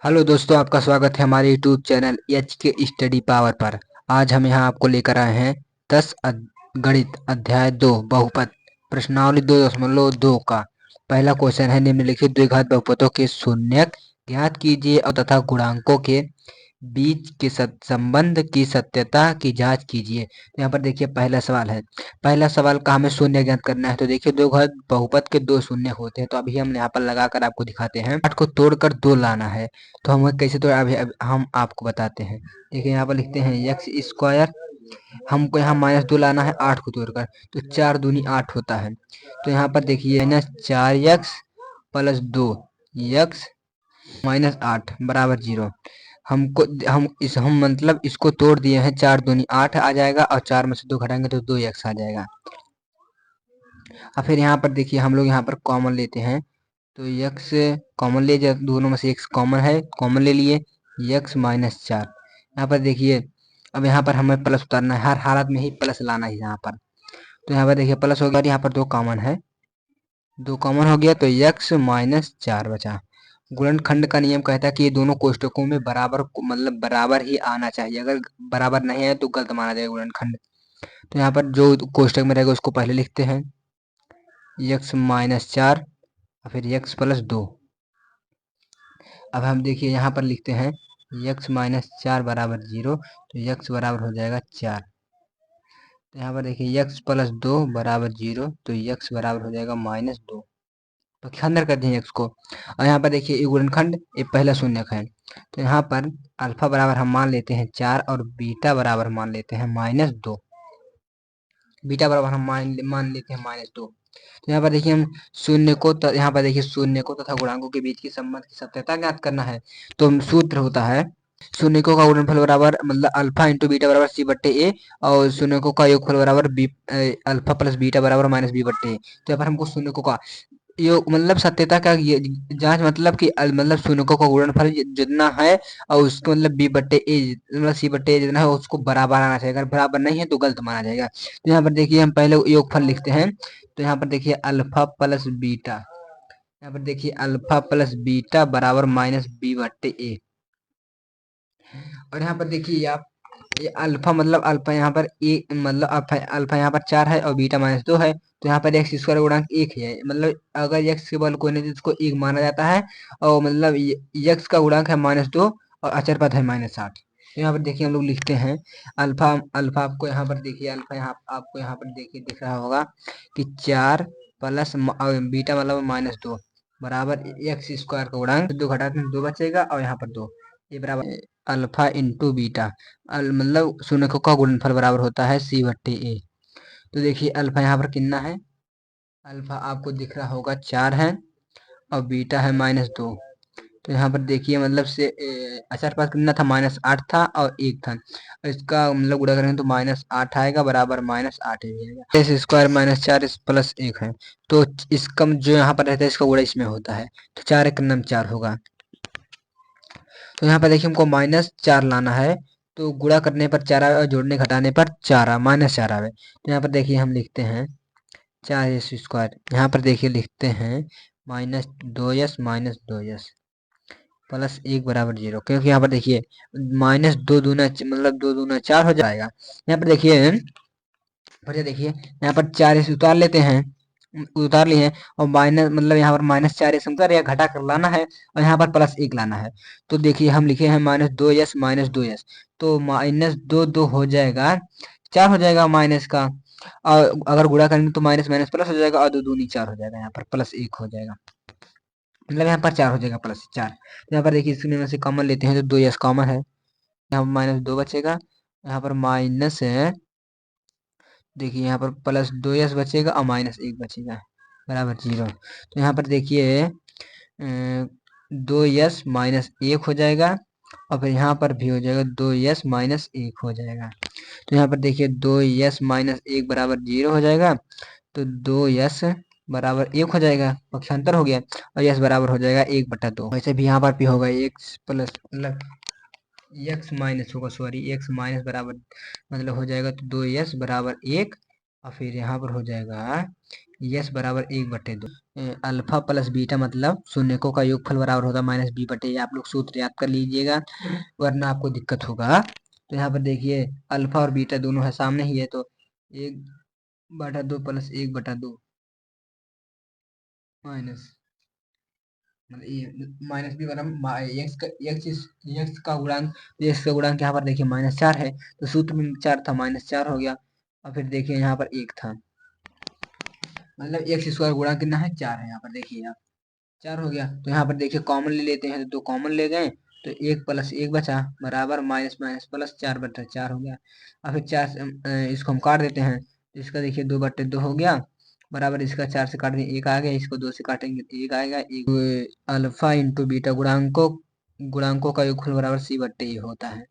Hello दोस्तों, आपका स्वागत है हमारे यूट्यूब चैनल एच के स्टडी पावर पर। आज हम यहाँ आपको लेकर आए हैं 10 गणित अध्याय 2 बहुपद प्रश्नावली 2.2 का पहला क्वेश्चन है। निम्नलिखित द्विघात बहुपदों के शून्यक ज्ञात कीजिए और तथा गुणांकों के बीच के संबंध की सत्यता की जांच कीजिए। तो यहाँ पर देखिए पहला सवाल है। पहला सवाल का हमें शून्य ज्ञात करना है। तो देखिए द्विघात बहुपद के दो शून्य होते हैं। तो अभी हम यहाँ पर लगाकर आपको दिखाते हैं। 8 को तोड़कर 2 लाना है। तो हम कैसे तोड़ अभी हम आपको बताते हैं। देखिए यहाँ पर लिखते हैं एक्स स्क्वायर। हमको यहाँ -2 लाना है 8 को तोड़कर। तो 4 दूनी 8 होता है। तो यहाँ पर देखिए -4x प्लस 2 x -8 बराबर 0। हमको हम मतलब इसको तोड़ दिए हैं। 4 दूनी 8 आ जाएगा और 4 में से 2 घटाएंगे तो 2x आ जाएगा। और फिर यहाँ पर देखिए हम लोग यहाँ पर कॉमन लेते हैं। तो x कॉमन ले, जब दोनों में से x कॉमन है, कॉमन ले लिए x -4। यहाँ पर देखिए अब यहाँ पर हमें प्लस उतारना है। हर हालत में ही प्लस लाना है यहाँ पर। तो यहाँ पर देखिए प्लस हो गया और यहाँ पर 2 कॉमन है। 2 कॉमन हो गया तो x -4 बचा। गुणनखंड का नियम कहता है कि ये दोनों कोष्टकों में बराबर मतलब बराबर ही आना चाहिए। अगर बराबर नहीं है तो गलत माना जाएगा गुणनखंड। तो यहाँ पर जो कोष्टक में रहेगा उसको पहले लिखते हैं x -4 और फिर x प्लस 2। अब हम देखिए यहाँ पर लिखते हैं x -4 बराबर 0। तो x बराबर हो जाएगा 4। तो यहाँ पर देखिए x प्लस 2 बराबर 0। तो x बराबर हो जाएगा -2। तो क्या अंदर कर दें x को। और यहाँ पर देखिए ये गुणनखंड ये पहला शून्यक है। तो यहाँ पर अल्फा बराबर हम मान लेते हैं 4 और बीटा बराबर मान लेते हैं -2। बीटा बराबर हम मान लेते हैं -2। तो यहाँ पर देखिए हम शून्य को यहाँ पर देखिए शून्य को तथा गुणांकों के बीच के संबंध की सत्यता ज्ञात करना है। तो सूत्र होता है शून्यकों का गुणनफल बराबर मतलब अल्फा इंटू बीटा बराबर सी बट्टे ए और शून्यकों का योगफल बराबर बी अल्फा प्लस बीटा बराबर -बी बट्टे ए। तो यहाँ पर हमको शून्यकों का योग मतलब सत्यता का ये जांच मतलब कि मतलब शून्यकों का गुणनफल जितना है और उसको मतलब बी बट्टे ए मतलब सी बट्टे ए जितना है उसको बराबर आना चाहिए। अगर बराबर नहीं है तो गलत माना जाएगा। तो यहाँ पर देखिए हम पहले योगफल लिखते हैं। तो यहाँ पर देखिए अल्फा प्लस बीटा, यहाँ पर देखिए अल्फा प्लस बीटा बराबर -बी बट्टे ए। और यहाँ पर देखिए आप ये अल्फा मतलब अल्फा यहाँ पर एक मतलब अल्फा यहाँ पर 4 है और बीटा -2 है। तो यहाँ पर एक्स स्क्वायर गुणांक 1 है। मतलब अगर एक्स के बल कोई नहीं तो इसको 1 माना जाता है। और मतलब एक्स का गुणांक है -2 और अचर पद है -8। तो यहाँ पर देखिए हम लोग लिखते हैं अल्फा अल्फा आपको यहाँ पर देखिए अल्फा यहाँ आपको यहाँ पर देखिए दिख रहा होगा कि 4 प्लस बीटा मतलब -2 बराबर एक्स स्क्वायर का गुणांक 2 घटाते हैं 2 बचेगा और यहाँ पर 2 ये बराबर अल्फा इंटू बीटा मतलब शून्यकों का गुणनफल बराबर होता है सी बट्टे ए। तो देखिए अल्फा यहाँ पर कितना है, अल्फा आपको दिख रहा होगा 4 है और बीटा है -2। तो यहाँ पर देखिए मतलब से अचर पास कितना था -8 था और 1 था। और इसका मतलब गुणा करेंगे तो -8 आएगा बराबर -8 ही आएगा। एस स्क्वायर -4 इस प्लस 1 है। तो इसका जो यहाँ पर रहता है इसका गुणा इसमें होता है। तो 4 एक नम 4 होगा। तो यहाँ पर देखिए हमको -4 लाना है। तो गुणा करने पर 4 आवे और जोड़ने घटाने पर 4 -4 आवे। तो यहाँ पर देखिए हम लिखते हैं 4s स्क्वायर। यहाँ पर देखिए लिखते हैं -2s -2s प्लस 1 बराबर 0। क्योंकि यहाँ पर देखिए -2 दूना मतलब 2 दूना 4 हो जाएगा। यहाँ पर देखिए देखिए यहाँ पर 4s उतार लेते हैं, उतार लिए हैं और माइनस मतलब यहाँ पर -4s उतार या घटा कर लाना है और यहाँ पर +1 लाना है। तो देखिए हम लिखे हैं -2s -2s। तो -2 हो जाएगा 4 हो जाएगा माइनस का। और अगर गुणा करेंगे तो माइनस माइनस प्लस हो जाएगा और 2 दूनी 4 हो जाएगा। यहाँ पर +1 हो जाएगा मतलब यहाँ पर 4 हो जाएगा +4। तो यहाँ पर देखिए इसमें में से कॉमन लेते हैं तो 2s कॉमन है। यहाँ पर -2 बचेगा, यहाँ पर माइनस है देखिए यहाँ पर +2s बचेगा और -1 बचेगा बराबर 0। तो यहाँ पर देखिए 2s -1 हो जाएगा और फिर यहाँ पर भी हो जाएगा 2s -1 हो जाएगा। तो यहाँ पर देखिए 2s -1 बराबर 0 हो जाएगा। तो 2s बराबर 1 हो जाएगा, पक्षांतर हो गया और s बराबर हो जाएगा 1/2। वैसे भी यहाँ पर भी होगा x प्लस मतलब x माइनस होगा, सॉरी x माइनस बराबर मतलब हो जाएगा तो 2s बराबर 1 और फिर यहाँ पर हो जाएगा यस बराबर 1/2। अल्फा प्लस बीटा मतलब शून्यकों का योगफल बराबर होता है माइनस बी बटे ए। आप लोग सूत्र याद कर लीजिएगा वरना आपको दिक्कत होगा। तो यहाँ पर देखिए अल्फा और बीटा दोनों है सामने ही है, तो 1/2 प्लस 1/2 माइनस माइनस बी बराबर एक्स का गुणांक, एक्स का गुणांक यहाँ पर देखिए -4 है, तो सूत्र में 4 था, -4 हो गया। और फिर देखिए यहाँ पर 1 था, मतलब एक्स स्क्वायर गुणा कितना है 4 है। यहाँ पर देखिए आप 4 हो गया, तो यहाँ पर देखिए कॉमन ले लेते हैं, तो 2 कॉमन ले गए, तो 1 प्लस 1 बचा बराबर माइनस माइनस प्लस 4/4 हो गया। और फिर 4 इसको हम काट देते हैं, तो इसका देखिए 2/2 हो गया बराबर, इसका 4 से काट दें 1 आ गया, इसको 2 से काटेंगे तो 1 आएगा। अल्फा इंटू बीटा गुणांकों का योगफल बराबर c/a होता है।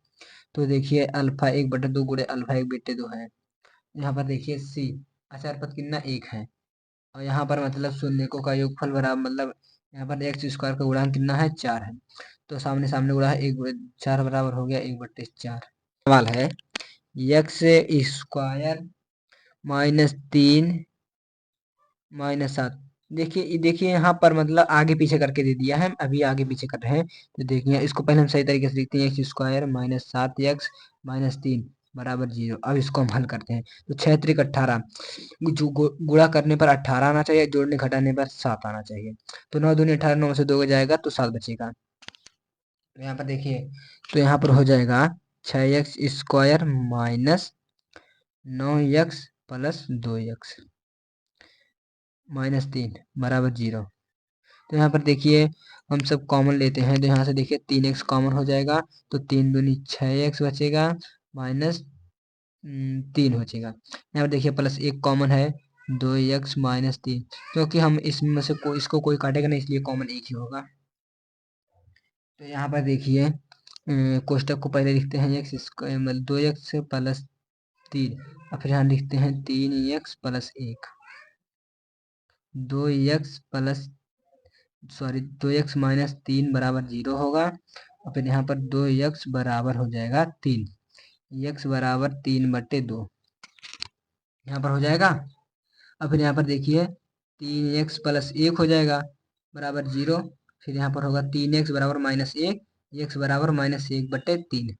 तो देखिए अल्फा 1/2 गुणे अल्फा 1/2 है। यहाँ पर देखिए c आचार पद कितना 1 है, और यहाँ पर मतलब शून्यकों का योगफल बराबर मतलब यहाँ पर एक्स स्क्वायर का गुणांक कितना है 4 है, तो सामने सामने गुणा है 4 बराबर हो गया 1/4। सवाल है एक्स स्क्वायर -3 -7। देखिए यहाँ पर मतलब आगे पीछे करके दे दिया है, अभी आगे पीछे कर रहे हैं। तो देखिए इसको पहले हम सही तरीके से लिखते हैं, एक्स स्क्वायर -7x -3 बराबर 0। अब इसको हम हल करते हैं, तो 6 त्रिक 18, जो गुणा करने पर 18 आना चाहिए, जोड़ने घटाने पर 7 आना चाहिए। तो 9 दूनी 18, 9 से 2 जाएगा तो 7 बचेगा। तो यहाँ पर देखिए, तो यहाँ पर हो जाएगा 6x square -9x plus 2x -3 बराबर 0। तो यहाँ पर देखिए हम सब कॉमन लेते हैं, तो यहाँ से देखिए 3x कॉमन हो जाएगा, तो 3 दूनी 6x बचेगा माइनस 3 बचेगा। यहाँ पर देखिए प्लस 1 कॉमन है, 2x -3, क्योंकि हम इसमें से इसको कोई काटेगा नहीं, इसलिए कॉमन 1 ही होगा। तो यहाँ पर देखिए कोष्टक को पहले लिखते हैं एक्स स्क्वायर मतलब 2x प्लस 3, और फिर यहाँ लिखते हैं 3x plus 1, 2x plus sorry 2x -3 बराबर 0 होगा। और फिर यहाँ पर 2x बराबर हो जाएगा 3, x बराबर 3/2 यहाँ पर हो जाएगा। और फिर यहाँ पर देखिए 3x प्लस 1 हो जाएगा बराबर 0, फिर यहाँ पर होगा 3x बराबर -1, x बराबर -1/3।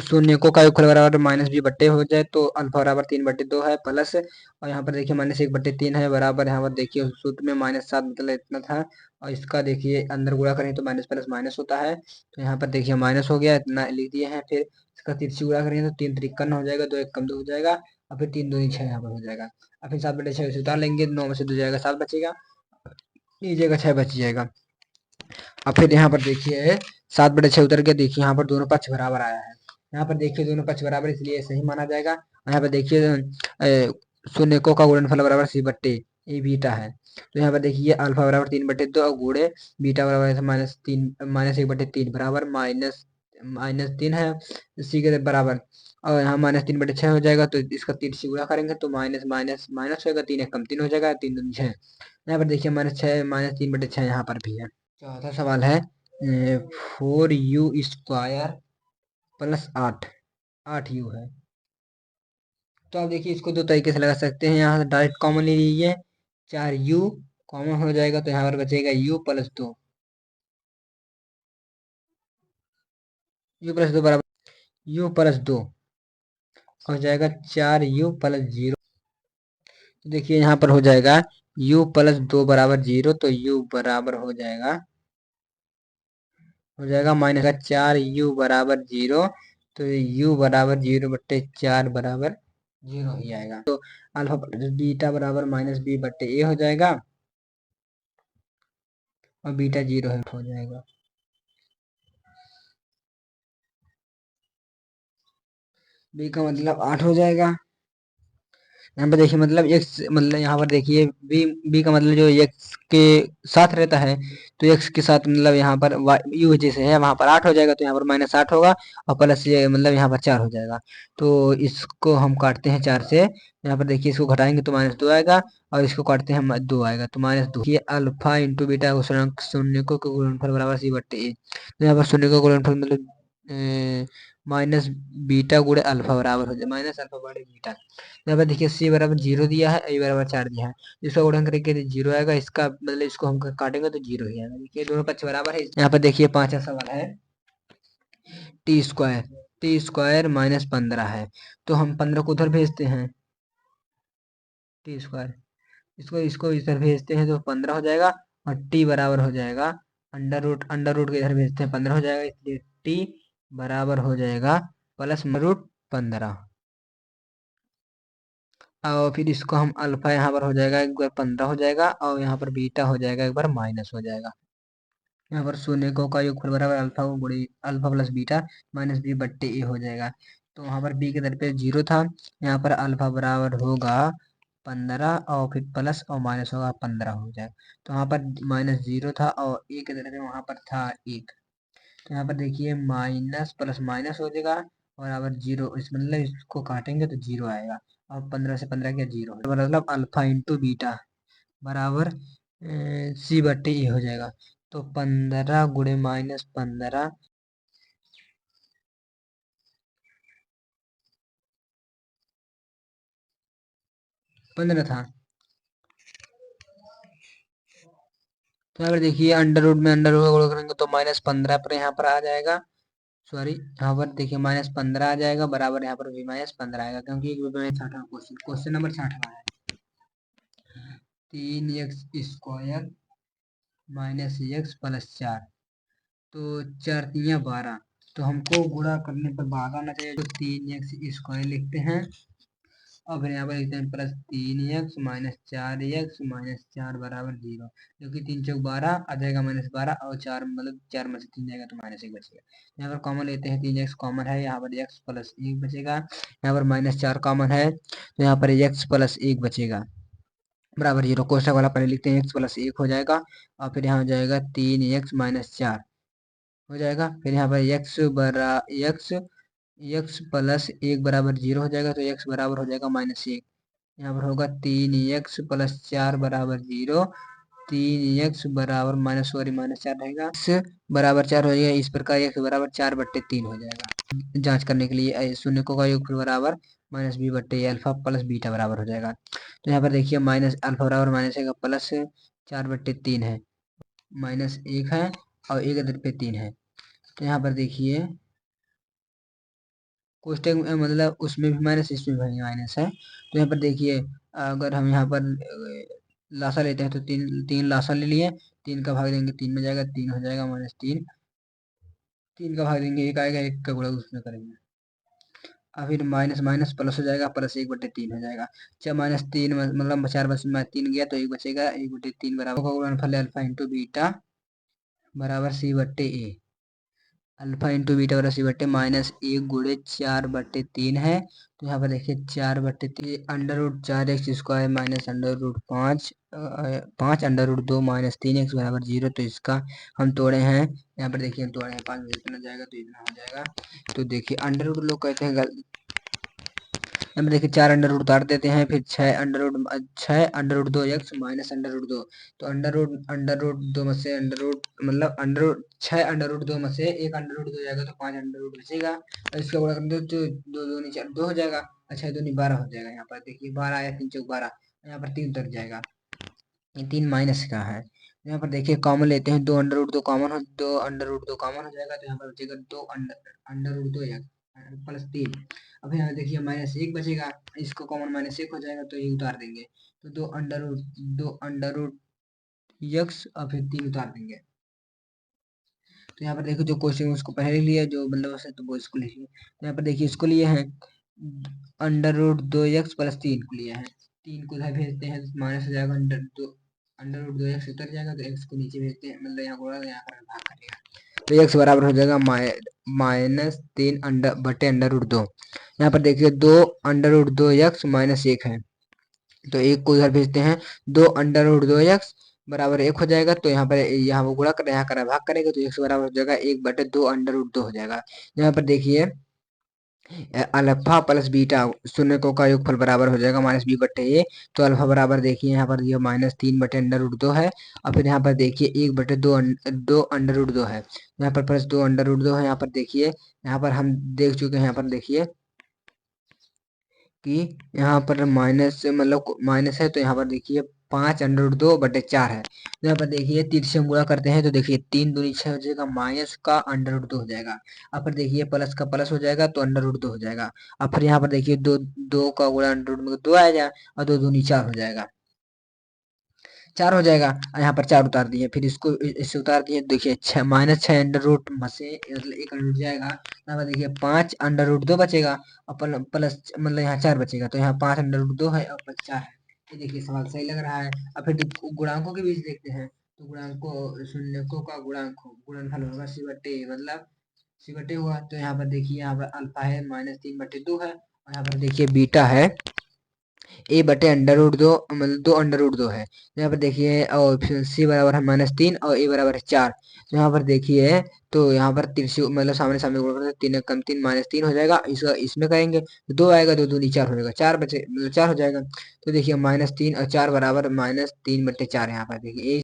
शून्यकों का योगफल बराबर -b/, हो जाए तो अल्फा बराबर 3/2 है प्लस, और यहाँ पर देखिए -1/3 है बराबर, यहाँ पर देखिए सूत्र में -7 मतलब इतना था, और इसका देखिए अंदर गुणा करें तो माइनस प्लस माइनस होता है, तो यहाँ पर देखिए माइनस हो गया, इतना लिख दिए हैं। फिर इसका तिरछी गुणा करेंगे तो 3 तिरक हो जाएगा, 2 1 कम 2 हो जाएगा, और फिर 3 दूनी 6 यहाँ पर हो जाएगा। और फिर 7/6 से उतार लेंगे, 9 में से 2 जाएगा 7 बचेगा, नीचे का 6 बच जाएगा। अब फिर यहाँ पर देखिए 7/6 उतर के देखिए यहाँ पर दोनों पक्ष बराबर आया है, यहाँ पर देखिए दोनों पक्ष बराबर, इसलिए सही माना जाएगा। और यहाँ पर देखिए शून्यकों का गुणनफल बराबर c/a, ये बीटा है। तो यहाँ पर देखिए अल्फा बराबर 3/2 और गुणे बीटा बराबर -1/3 बराबर -3 है सी के बराबर, और यहाँ -3/6 हो जाएगा, तो इसका 3 से गुणा करेंगे तो माइनस माइनस माइनस होगा, 3 1 कम 3 हो जाएगा, 3 दूनी 6। यहाँ पर देखिए -6 -3/6 यहाँ पर भी है। चौथा सवाल है 4u स्क्वायर प्लस 8u है। तो आप देखिए इसको दो तरीके से लगा सकते हैं, यहाँ से डायरेक्ट कॉमन ले लीजिए, 4u कॉमन हो जाएगा, तो यहाँ पर बचेगा u प्लस 2, बराबर u+2 हो जाएगा 4u प्लस 0। तो देखिए यहाँ पर हो जाएगा u+2 बराबर 0, तो u बराबर हो जाएगा -4u बराबर 0, तो u बराबर 0/4 बराबर 0 ही आएगा। तो अल्फा बीटा बराबर -b/a हो जाएगा, और बीटा 0 हो जाएगा। b का मतलब 8 हो जाएगा। यहाँ पर देखिए मतलब x मतलब यहाँ पर देखिए b का मतलब जो x के साथ रहता है, तो x के साथ मतलब यहाँ पर u वजह से है, वहाँ पर 8 हो जाएगा, तो यहाँ पर -8 होगा, और प्लस ये मतलब यहाँ पर 4 हो जाएगा। तो इसको हम काटते हैं 4 से, यहाँ पर देखिए इसको घटाएंगे तो -2 आएगा, और इसको काटते हैं 2 आएगा, तो -2। ये अल्फा इंटू बीटा शून्यकों के गुणनफल बराबर c/a। तो यहाँ पर शून्य का गुणनफल मतलब माइनस बीटा गुणे अल्फा बराबर हो जाए माइनस अल्फा बड़े बीटा। यहाँ पर देखिए सी बराबर 0 दिया है, ए बराबर 4 दिया है। इसका गुणन करेंगे तो 0 आएगा, इसका मतलब इसको हम काटेंगे तो 0 ही आएगा। देखिए दोनों पक्ष बराबर है। यहाँ पर देखिए पांचवा सवाल है टी स्क्वायर माइनस 15 है, तो हम 15 को उधर भेजते हैं। टी स्क्वायर इसको इसको इधर भेजते हैं तो 15 हो जाएगा, और टी बराबर हो जाएगा अंडर रूट के इधर भेजते हैं 15 हो जाएगा, इसलिए टी बराबर हो जाएगा प्लस रूट 15। और फिर इसको हम अल्फा यहाँ पर हो जाएगा एक बार 15 हो जाएगा, और यहाँ पर बीटा हो जाएगा एक बार माइनस हो जाएगा। यहाँ पर शून्य को का योगफल बराबर अल्फा को गुणे alpha plus beta minus B बट्टे ए हो जाएगा। तो वहाँ पर बी के दर पे 0 था, यहाँ पर अल्फा बराबर होगा 15 और फिर प्लस और माइनस होगा 15 हो जाएगा। तो यहाँ पर माइनस 0 था और ए के दर पे वहाँ पर था 1। तो यहाँ पर देखिए माइनस प्लस माइनस हो जाएगा, और यहाँ पर 0 इस मतलब इसको काटेंगे तो 0 आएगा। और 15 से 15 क्या 0 मतलब अल्फा इंटू बीटा बराबर सी बट्टे ए हो जाएगा। तो 15 गुणे माइनस 15 15 था। तो यहाँ पर देखिए अंडर रूट में अंडर रूट गुणा करेंगे तो माइनस 15 पर यहाँ पर आ जाएगा, सॉरी यहाँ पर देखिए माइनस 15 आ जाएगा, बराबर यहाँ पर भी माइनस 15 आएगा, क्योंकि एक में 60 क्वेश्चन नंबर 60 है। 3x² माइनस एक्स प्लस 4, तो 4 तिया 12, तो हमको गुणा करने पर भाग आना चाहिए, तो 3x² लिखते हैं, और फिर यहाँ पर लिखते हैं plus 3x minus 4x minus 4 बराबर 0, क्योंकि 3 चौक 12 आ जाएगा माइनस 12, और 4 मतलब 4 में से 3 जाएगा तो माइनस 1 बचेगा। यहाँ पर कॉमन लेते हैं, 3x कॉमन है, यहाँ पर x प्लस 1 बचेगा, यहाँ पर माइनस 4 कॉमन है तो यहाँ पर x प्लस 1 बचेगा बराबर 0। कोष्ठक वाला पहले लिखते हैं, x प्लस 1 हो जाएगा, और फिर यहाँ हो जाएगा 3x माइनस 4 हो जाएगा, फिर यहाँ पर x प्लस 1 बराबर 0 हो जाएगा, तो x बराबर हो जाएगा -1। यहाँ पर होगा 3x प्लस 4 बराबर 0, 3x बराबर -4 रहेगा, x बराबर 4 हो जाएगा, इस प्रकार x बराबर 4/3 हो जाएगा। जांच करने के लिए शून्य का योग बराबर माइनस बी बट्टे अल्फा प्लस बीटा बराबर हो जाएगा। तो यहाँ पर देखिए माइनस अल्फा बराबर माइनस का प्लस 4/3 है, -1 है, और एक इधर पे 3 है। तो यहाँ पर देखिए कोष्टक मतलब उसमें भी माइनस इसमें भी माइनस है। तो यहाँ पर देखिए अगर हम यहाँ पर लासा लेते हैं तो तीन लासा ले लिए, 3 का भाग देंगे 3 में जाएगा, 3 हो जाएगा -3, 3 का भाग देंगे 1 आएगा, 1 का गुणा उसमें करेंगे, और फिर माइनस माइनस प्लस हो जाएगा, प्लस 1/3 हो जाएगा। अच्छा -3 मतलब 4 बस में 3 गया तो 1 बचेगा, 1/3 बराबर का गुणनफल अल्फा इंटू बीटा बराबर सी बट्टे ए, अल्फा इंटू बीटा बराबर सी बट्टे -1 गुणे 4/3 है। तो यहाँ पर देखिए 4/3 under root 4x² minus under root 2 minus 3x बराबर 0, तो इसका हम तोड़े हैं, यहाँ पर देखिए हम तोड़े हैं 5 में इतना जाएगा तो इतना हो जाएगा। तो देखिए अंडर रूट लोग कहते हैं यहाँ पर देखिए 4 अंडर रूट उतार देते हैं, फिर 6 under root 2x minus under root 2, तो अंडर रूट 2 में से मतलब 6 अंडर रूट 2 में से एक अंडर रूट 2 जाएगा तो 5 अंडर रूट बचेगा, और इसका गुणा कर दो तो 2 2 नीचे 2 हो जाएगा, अच्छा 2 नहीं 12 हो जाएगा। यहाँ पर देखिए 12 आया, 3 चौक 12, यहाँ पर 3 उतर जाएगा, ये 3 माइनस का है। यहाँ पर देखिए कॉमन लेते हैं, 2 अंडर रूट दो कॉमन हो जाएगा, तो यहाँ पर बचेगा 2 अंडर रूट 2 प्लस 3। अब यहाँ देखिए -1 बचेगा, इसको कॉमन -1 हो जाएगा तो ये उतार देंगे, तो 2 अंडर रूट x और फिर 3 उतार देंगे। तो यहाँ पर देखो जो क्वेश्चन उसको पहले लिया, जो मतलब तो वो इसको लिखिए। तो यहाँ पर देखिए इसको लिए हैं अंडर रूट 2x प्लस 3 को लिया है, 3 को इधर भेजते हैं माइनस हो जाएगा, अंडर रूट 2x उतर जाएगा, तो x को नीचे भेजते हैं, मतलब यहाँ गुणा यहाँ पर भाग करेगा, तो x बराबर हो जाएगा -3 अंडर रूट 2। यहाँ पर देखिए 2 अंडर रूट 2x -1 है, तो 1 को इधर भेजते हैं, 2 अंडर रूट 2x बराबर 1 हो जाएगा, तो यहाँ वो गुणा कर यहाँ करा भाग करेगा, तो x बराबर हो जाएगा 1/2 अंडर रूट 2 हो जाएगा। यहाँ पर देखिए अल्फा प्लस बीटा शून्यकों का योगफल बराबर हो जाएगा माइनस b/a। तो अल्फा बराबर देखिए यहाँ पर ये -3/√2 है। और फिर यहाँ पर देखिए 1/2 है। यहाँ पर प्लस 2/2 है। यहाँ पर देखिए, यहाँ पर हम देख चुके हैं। यहाँ पर देखिए कि यहाँ पर माइनस मतलब माइनस है, तो यहाँ पर देखिए 5/2/4 है। तो यहाँ पर देखिए 3 से हम गुणा करते हैं तो देखिए 3 दूनी 6 हो जाएगा, माइनस का √2 हो जाएगा। अब फिर देखिए प्लस का प्लस हो जाएगा तो √2 हो जाएगा। अब फिर यहाँ पर देखिए दो का गुणा √2 में 2 आ जाएगा और 2 दूनी 4 हो जाएगा, 4 हो जाएगा। और यहाँ पर 4 उतार दिए, फिर इसको इससे उतार दिए, देखिए -6 अंडर रूट में से मतलब 1 अंडर जाएगा। यहाँ पर देखिए 5/2 बचेगा और प्लस मतलब यहाँ 4 बचेगा। तो यहाँ 5/2 है और प्लस 4 है। ये देखिए सवाल सही लग रहा है। अब फिर गुणांकों के बीच देखते हैं। तो गुणांकों शून्यकों का गुणनफल होगा c/a, मतलब c/a हुआ। तो यहाँ पर देखिए, यहाँ पर अल्फा है -3/2 है और यहाँ पर देखिए बीटा है a/√2 मतलब 2/√2 है। तो यहाँ पर देखिए और c बराबर है -3 और a बराबर है 4। तो यहाँ पर देखिए, तो यहाँ पर त्रिशु मतलब सामने सामने गुणा करते 3 कम 3 -3 हो जाएगा। इसमें करेंगे तो 2 आएगा, 2 दूनी 4 हो जाएगा, 4 बचे मतलब 4 हो जाएगा। तो देखिए -3 और 4 बराबर -3/4। यहाँ पर देखिए